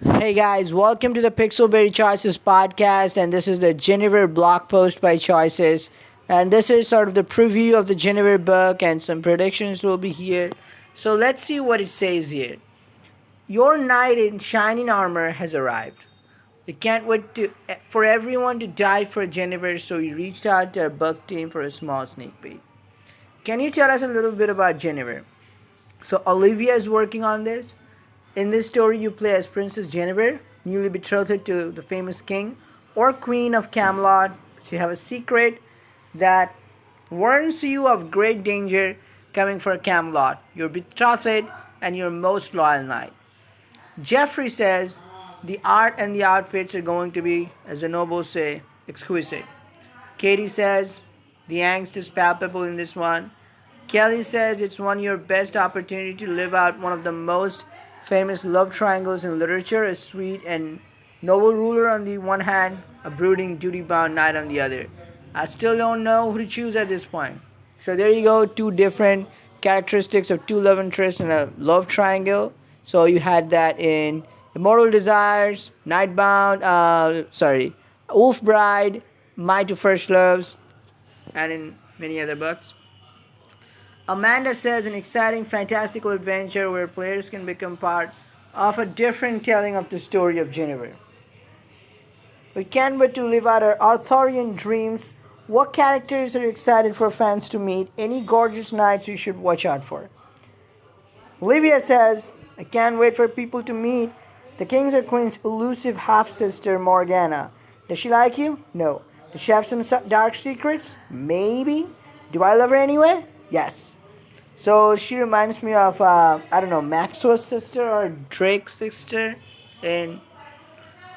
Hey guys, welcome to the Pixelberry Choices podcast, and this is the Guinevere blog post by Choices. And this is sort of the preview of the Guinevere book, and some predictions will be here. So let's see what it says here. Your knight in shining armor has arrived. We can't wait for everyone to die for Guinevere, so we reached out to our book team for a small sneak peek. Can you tell us a little bit about Guinevere? So Olivia is working on this. In this story, you play as Princess Guinevere, newly betrothed to the famous king or queen of Camelot. But you have a secret that warns you of great danger coming for Camelot, your betrothed and your most loyal knight. Geoffrey says the art and the outfits are going to be, as the nobles say, exquisite. Katie says the angst is palpable in this one. Kelly says it's one of your best opportunity to live out one of the most famous love triangles in literature, a sweet and noble ruler on the one hand, a brooding, duty-bound knight on the other. I still don't know who to choose at this point. So there you go, two different characteristics of two love interests in a love triangle. So you had that in Immortal Desires, Wolf Bride, My Two First Loves, and in many other books. Amanda says an exciting, fantastical adventure where players can become part of a different telling of the story of Guinevere. We can't wait to live out our Arthurian dreams. What characters are you excited for fans to meet? Any gorgeous knights you should watch out for? Olivia says, I can't wait for people to meet the king's or queen's elusive half-sister Morgana. Does she like you? No. Does she have some dark secrets? Maybe. Do I love her anyway? Yes. So she reminds me of, Maxwell's sister or Drake's sister in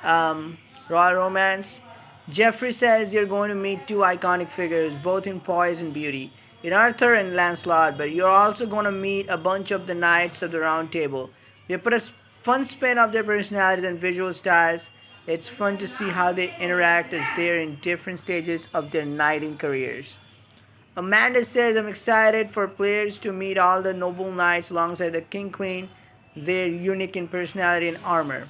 Royal Romance. Geoffrey says you're going to meet two iconic figures, both in poise and beauty, in Arthur and Lancelot, but you're also going to meet a bunch of the knights of the Round Table. We put a fun spin of their personalities and visual styles. It's fun to see how they interact as they're in different stages of their knighting careers. Amanda says, I'm excited for players to meet all the noble knights alongside the king queen. They're unique in personality and armor.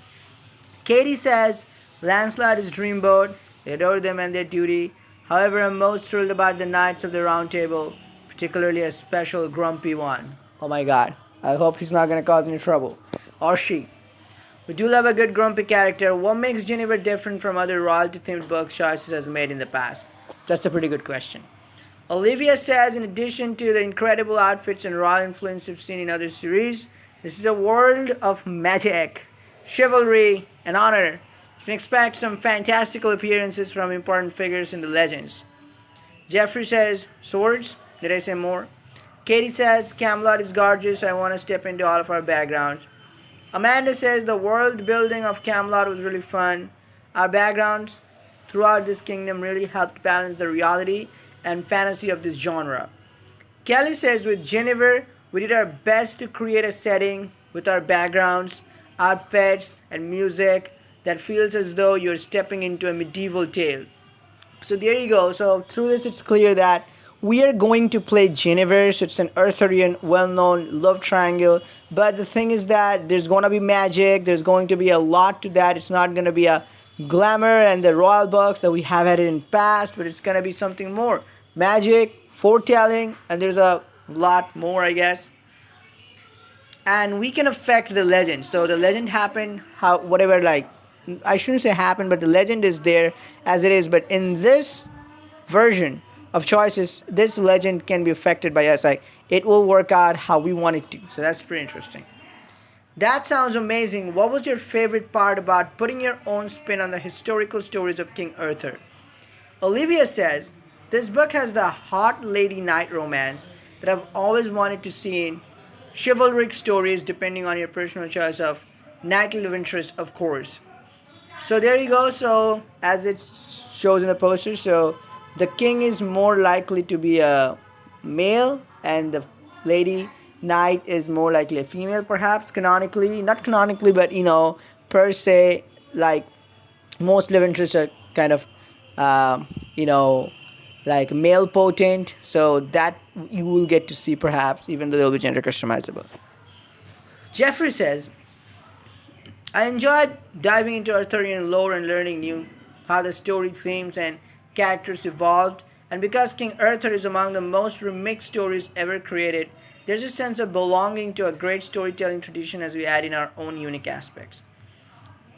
Katie says, Lancelot is dreamboat. They adore them and their duty. However, I'm most thrilled about the knights of the round table, particularly a special grumpy one. Oh my god. I hope he's not going to cause any trouble. Or she. We do love a good grumpy character. What makes Guinevere different from other royalty-themed books Choices has made in the past? That's a pretty good question. Olivia says, in addition to the incredible outfits and royal influence we've seen in other series, this is a world of magic, chivalry, and honor. You can expect some fantastical appearances from important figures in the legends. Geoffrey says, swords? Did I say more? Katie says, Camelot is gorgeous. I want to step into all of our backgrounds. Amanda says, the world building of Camelot was really fun. Our backgrounds throughout this kingdom really helped balance the reality and fantasy of this genre. Kelly says with Guinevere, we did our best to create a setting with our backgrounds, outfits, and music that feels as though you're stepping into a medieval tale. So there you go. So through this, it's clear that we are going to play Guinevere. So it's an Arthurian, well-known love triangle. But the thing is that there's going to be magic. There's going to be a lot to that. It's not going to be a glamour and the royal books that we have had in the past, but it's going to be something more. Magic, foretelling, and there's a lot more, I guess. And we can affect the legend. So the legend happened, I shouldn't say happened, but the legend is there as it is. But in this version of Choices, this legend can be affected by us. Like, it will work out how we want it to. So that's pretty interesting. That sounds amazing. What was your favorite part about putting your own spin on the historical stories of King Arthur? Olivia says, this book has the hot lady knight romance that I've always wanted to see in chivalric stories, depending on your personal choice of knightly love interest, of course. So there you go. So as it shows in the poster, so the king is more likely to be a male and the lady knight is more likely a female, perhaps canonically, not canonically, but per se, like most love interests are kind of like male potent, so that you will get to see perhaps, even though they'll be gender customizable. Jeffrey says, I enjoyed diving into Arthurian lore and learning new how the story themes and characters evolved. And because King Arthur is among the most remixed stories ever created, there's a sense of belonging to a great storytelling tradition as we add in our own unique aspects.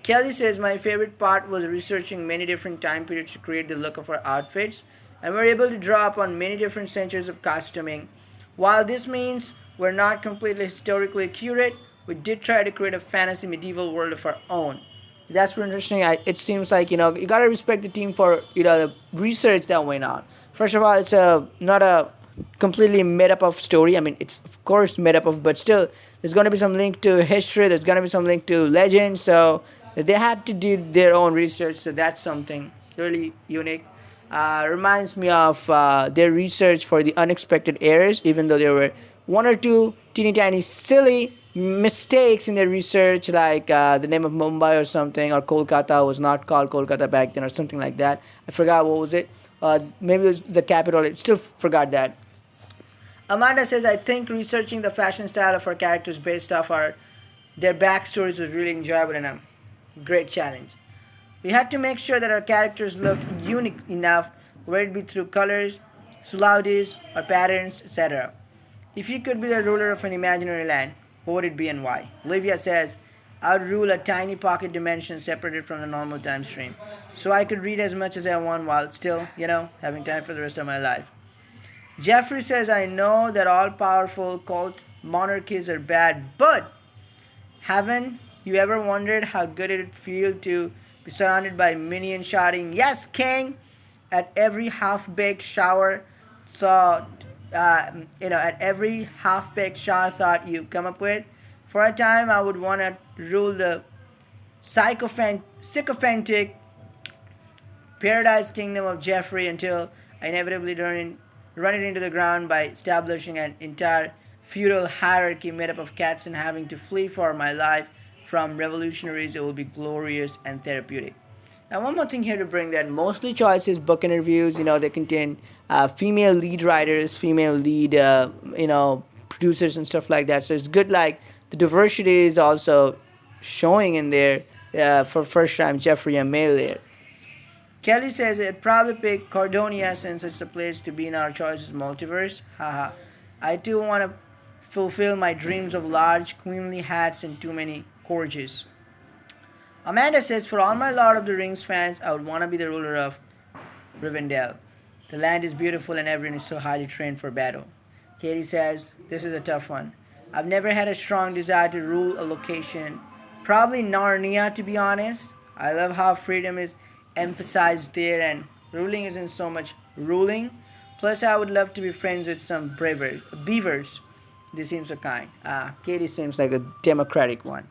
Kelly says my favorite part was researching many different time periods to create the look of our outfits, and we're able to draw upon many different centuries of costuming. While this means we're not completely historically accurate, we did try to create a fantasy medieval world of our own. That's pretty interesting. It seems like you gotta respect the team for the research that went on. First of all, it's a not a completely made up of story. I mean, it's of course made up of, but still, there's gonna be some link to history. There's gonna be some link to legend. So they had to do their own research. So that's something really unique. Reminds me of their research for the unexpected errors, even though there were one or two teeny tiny silly mistakes in their research, like the name of Mumbai or something, or Kolkata was not called Kolkata back then, or something like that. I forgot what was it. Maybe it was the capital. I still forgot that. Amanda says, I think researching the fashion style of our characters based off their backstories was really enjoyable and a great challenge. We had to make sure that our characters looked unique enough, whether it be through colors, silhouettes, or patterns, etc. If you could be the ruler of an imaginary land, what would it be and why? Olivia says, I would rule a tiny pocket dimension separated from the normal time stream, so I could read as much as I want while still, having time for the rest of my life. Jeffrey says, I know that all powerful cult monarchies are bad, but haven't you ever wondered how good it would feel to be surrounded by minions shouting, Yes, King! At every half baked shower thought, at every half baked shower thought you come up with? For a time, I would want to rule the sycophantic paradise kingdom of Jeffrey until I inevitably run it into the ground by establishing an entire feudal hierarchy made up of cats and having to flee for my life from revolutionaries. It will be glorious and therapeutic. And one more thing here to bring that mostly choices book interviews, they contain female lead writers, female lead, producers and stuff like that. So it's good, like the diversity is also showing in there for first time Jeffrey and male there. Kelly says I'd probably pick Cordonia since it's a place to be in our choices multiverse. Haha. I too want to fulfill my dreams of large queenly hats and too many gorges. Amanda says for all my Lord of the Rings fans, I would want to be the ruler of Rivendell. The land is beautiful and everyone is so highly trained for battle. Katie says this is a tough one. I've never had a strong desire to rule a location. Probably Narnia, to be honest. I love how freedom is emphasized there and ruling isn't so much ruling. Plus, I would love to be friends with some beavers. They seem so kind. Katie seems like a democratic one.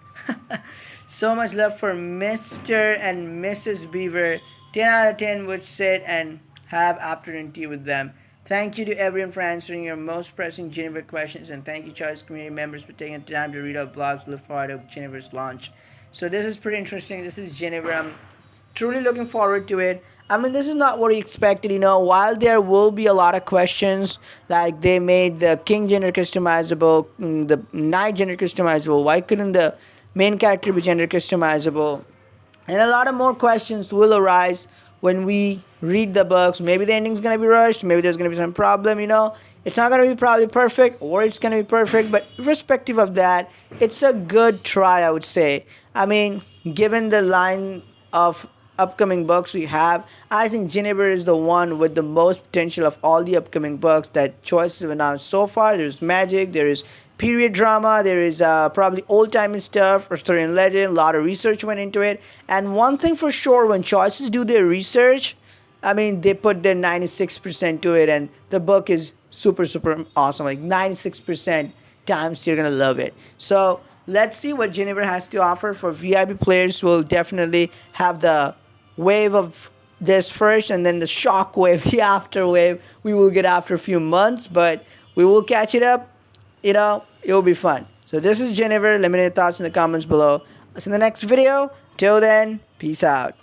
So much love for Mr. and Mrs. Beaver. 10 out of 10 would sit and have afternoon tea with them. Thank you to everyone for answering your most pressing Guinevere questions, and thank you, Choice community members, for taking the time to read our blogs. Look forward to Guinevere's launch. So this is pretty interesting. This is Guinevere. I'm truly looking forward to it. I mean, this is not what we expected, while there will be a lot of questions, like they made the king gender customizable, the knight gender customizable, why couldn't the main character be gender customizable? And a lot of more questions will arise when we read the books. Maybe the ending's going to be rushed, maybe there's going to be some problem, It's not going to be probably perfect, or it's going to be perfect, but irrespective of that, it's a good try, I would say. I mean, given the line of upcoming books we have, I think Guinevere is the one with the most potential of all the upcoming books that Choices have announced so far. There's magic, there is period drama, there is probably old-timey stuff, Arthurian legend, a lot of research went into it. And one thing for sure, when Choices do their research, I mean, they put their 96% to it, and the book is super, super awesome. Like 96% times you're going to love it. So let's see what Guinevere has to offer. For VIP players, we'll definitely have the wave of this first, and then the shock wave, the after wave, we will get after a few months, but we will catch it up. It will be fun. So this is Guinevere. Let me know your thoughts in the comments below. See you in the next video. Till then, peace out.